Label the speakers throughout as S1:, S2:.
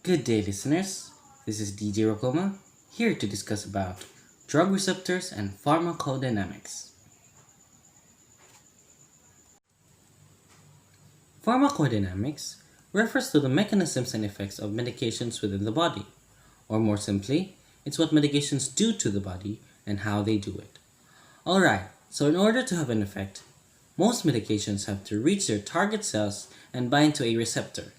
S1: Good day, listeners. This is DJ Rokoma, here to discuss about drug receptors and pharmacodynamics. Pharmacodynamics refers to the mechanisms and effects of medications within the body, or more simply, it's what medications do to the body and how they do it. Alright, so in order to have an effect, most medications have to reach their target cells and bind to a receptor.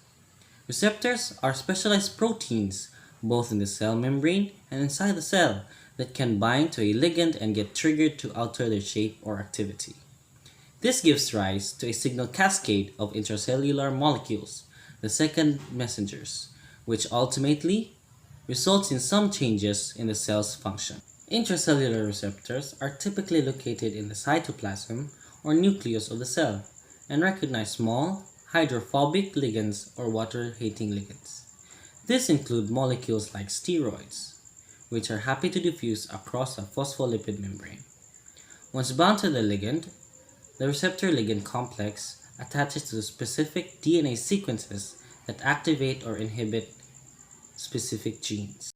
S1: Receptors are specialized proteins, both in the cell membrane and inside the cell, that can bind to a ligand and get triggered to alter their shape or activity. This gives rise to a signal cascade of intracellular molecules, the second messengers, which ultimately results in some changes in the cell's function. Intracellular receptors are typically located in the cytoplasm or nucleus of the cell and recognize small, hydrophobic ligands or water-hating ligands. These include molecules like steroids, which are happy to diffuse across a phospholipid membrane. Once bound to the ligand, the receptor-ligand complex attaches to specific DNA sequences that activate or inhibit specific genes.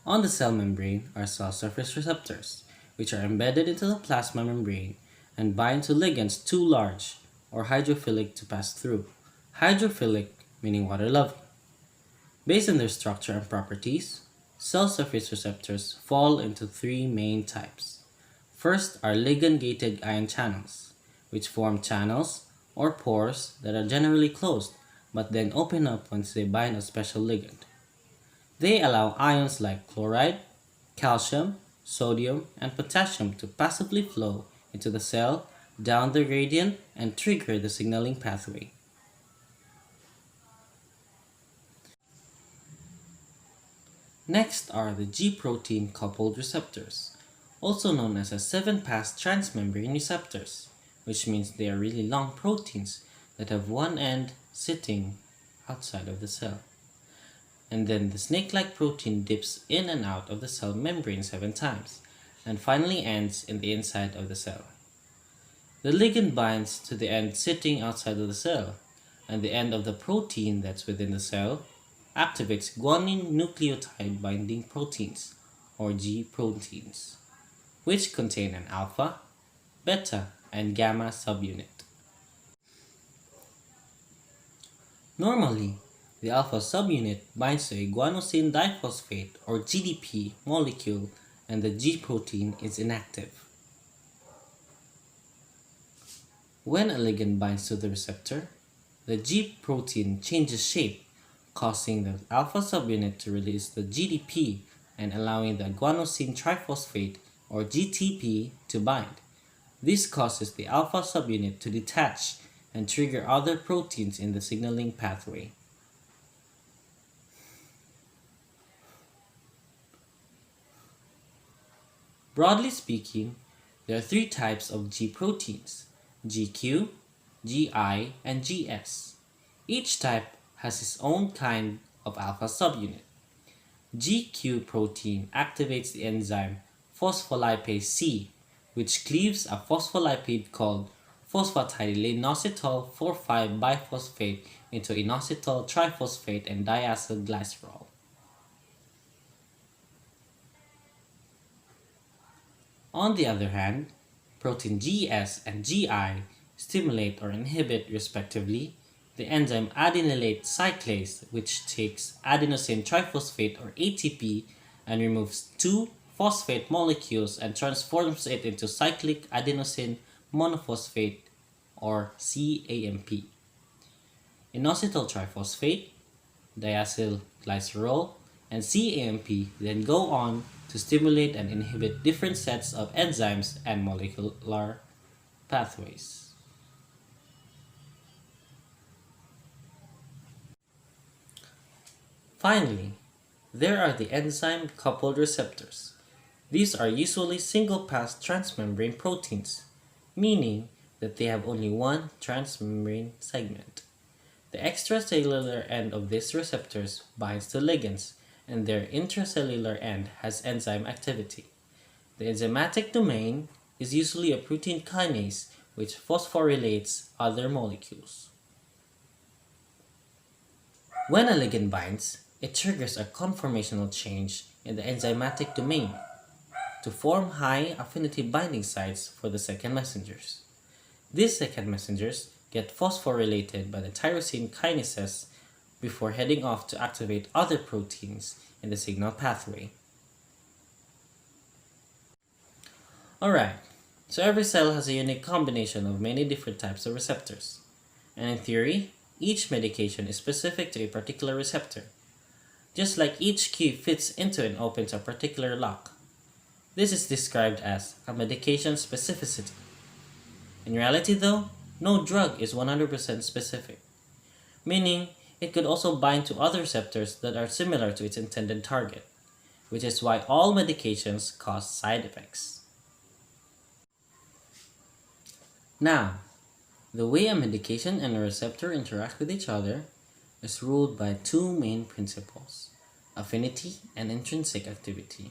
S1: On the cell membrane are cell surface receptors, which are embedded into the plasma membrane and bind to ligands too large or hydrophilic to pass through. Hydrophilic meaning water-loving. Based on their structure and properties, cell surface receptors fall into three main types. First are ligand-gated ion channels, which form channels or pores that are generally closed but then open up once they bind a special ligand. They allow ions like chloride, calcium, sodium, and potassium to passively flow into the cell down the gradient and trigger the signaling pathway. Next are the G-protein coupled receptors, also known as 7-pass transmembrane receptors, which means they are really long proteins that have one end sitting outside of the cell. And then the snake-like protein dips in and out of the cell membrane 7 times, and finally ends in the inside of the cell. The ligand binds to the end sitting outside of the cell, and the end of the protein that's within the cell activates guanine nucleotide binding proteins, or G proteins, which contain an alpha, beta, and gamma subunit. Normally, the alpha subunit binds to a guanosine diphosphate or GDP molecule and the G protein is inactive. When a ligand binds to the receptor, the G protein changes shape, causing the alpha subunit to release the GDP and allowing the guanosine triphosphate or GTP to bind. This causes the alpha subunit to detach and trigger other proteins in the signaling pathway. Broadly speaking, there are 3 types of G proteins: GQ, GI, and GS. Each type has its own kind of alpha subunit. GQ protein activates the enzyme phospholipase C, which cleaves a phospholipid called phosphatidylinositol 4,5-biphosphate into inositol triphosphate and diacylglycerol. On the other hand, protein GS and GI stimulate or inhibit, respectively, the enzyme adenylate cyclase, which takes adenosine triphosphate or ATP and removes 2 phosphate molecules and transforms it into cyclic adenosine monophosphate or CAMP. Inositol triphosphate, diacylglycerol, and CAMP then go on to stimulate and inhibit different sets of enzymes and molecular pathways. Finally, there are the enzyme-coupled receptors. These are usually single-pass transmembrane proteins, meaning that they have only one transmembrane segment. The extracellular end of these receptors binds to ligands, and their intracellular end has enzyme activity. The enzymatic domain is usually a protein kinase which phosphorylates other molecules. When a ligand binds, it triggers a conformational change in the enzymatic domain to form high affinity binding sites for the second messengers. These second messengers get phosphorylated by the tyrosine kinases before heading off to activate other proteins in the signal pathway. Alright, so every cell has a unique combination of many different types of receptors. And in theory, each medication is specific to a particular receptor, just like each key fits into and opens a particular lock. This is described as a medication specificity. In reality though, no drug is 100% specific, meaning it could also bind to other receptors that are similar to its intended target, which is why all medications cause side effects. Now, the way a medication and a receptor interact with each other is ruled by two main principles: affinity and intrinsic activity.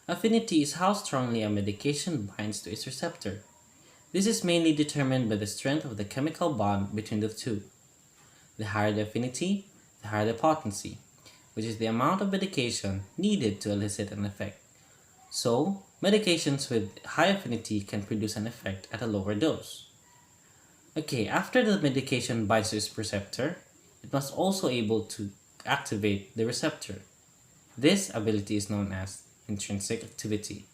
S1: Affinity is how strongly a medication binds to its receptor. This is mainly determined by the strength of the chemical bond between the two. The higher the affinity, the higher the potency, which is the amount of medication needed to elicit an effect. So, medications with high affinity can produce an effect at a lower dose. Okay, after the medication binds to its receptor, it must also able to activate the receptor. This ability is known as intrinsic activity.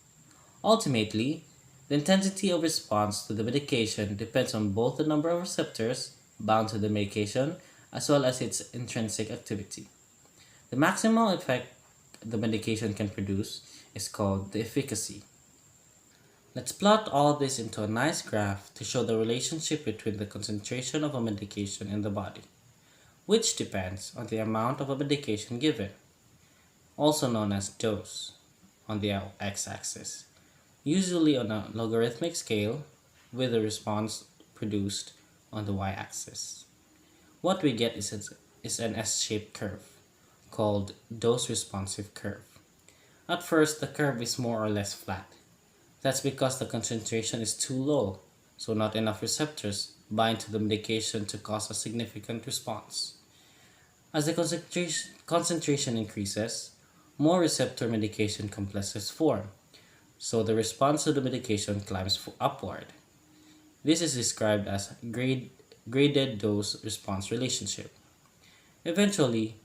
S1: Ultimately, the intensity of response to the medication depends on both the number of receptors bound to the medication as well as its intrinsic activity. The maximum effect the medication can produce is called the efficacy. Let's plot all this into a nice graph to show the relationship between the concentration of a medication in the body, which depends on the amount of a medication given, also known as dose, on the x-axis, usually on a logarithmic scale with the response produced on the y-axis. What we get is an S-shaped curve called dose-responsive curve. At first, the curve is more or less flat. That's because the concentration is too low, so not enough receptors bind to the medication to cause a significant response. As the concentration increases, more receptor medication complexes form, so the response to the medication climbs upward. This is described as graded dose-response relationship. Eventually,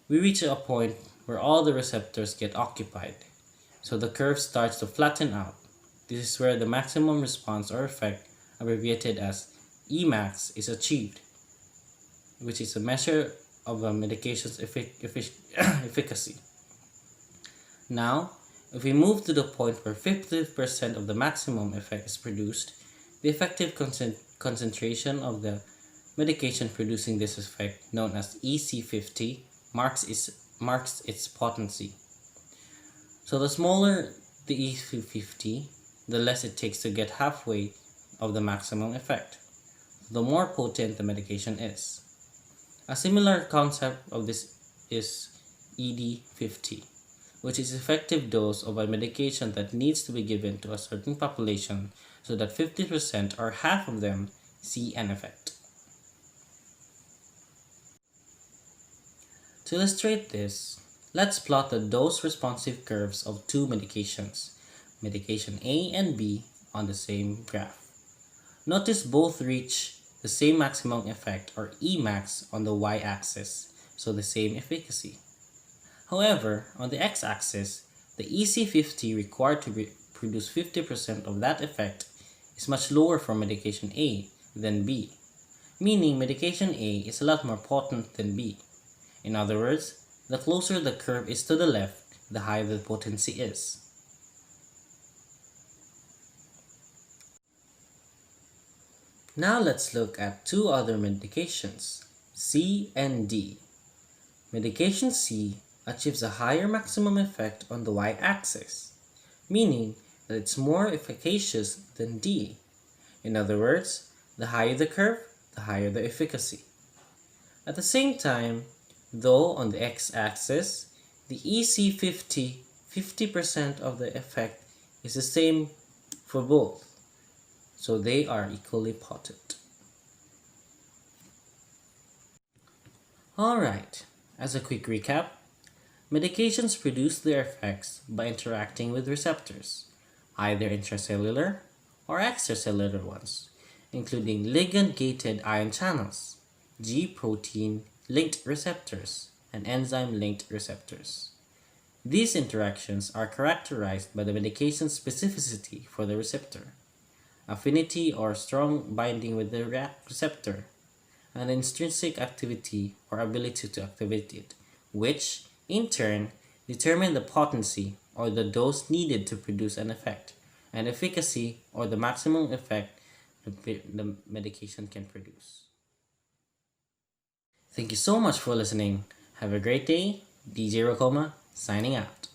S1: we reach a point where all the receptors get occupied, so the curve starts to flatten out. This is where the maximum response or effect, abbreviated as Emax, is achieved, which is a measure of a medication's efficacy. Now, if we move to the point where 50% of the maximum effect is produced, the effective concentration of the medication producing this effect, known as EC50, marks its potency. So the smaller the EC50, the less it takes to get halfway of the maximum effect, the more potent the medication is. A similar concept of this is ED50, which is effective dose of a medication that needs to be given to a certain population so that 50% or half of them see an effect. To illustrate this, let's plot the dose-responsive curves of two medications, medication A and B, on the same graph. Notice both reach the same maximum effect or Emax on the y-axis, so the same efficacy. However, on the x-axis, the EC50 required to produce 50% of that effect is much lower for medication A than B, meaning medication A is a lot more potent than B. In other words, the closer the curve is to the left, the higher the potency is. Now let's look at two other medications, C and D. Medication C achieves a higher maximum effect on the y-axis, meaning that it's more efficacious than D. In other words, the higher the curve, the higher the efficacy. At the same time, though on the x-axis, the EC50, 50% of the effect is the same for both, so they are equally potent. Alright, As a quick recap, medications produce their effects by interacting with receptors, either intracellular or extracellular ones, including ligand-gated ion channels, G protein linked receptors, and enzyme linked receptors. These interactions are characterized by the medication's specificity for the receptor, affinity or strong binding with the receptor, and intrinsic activity or ability to activate it, which, in turn, determine the potency or the dose needed to produce an effect, and efficacy or the maximum effect the medication can produce. Thank you so much for listening. Have a great day. DJ Rokoma, signing out.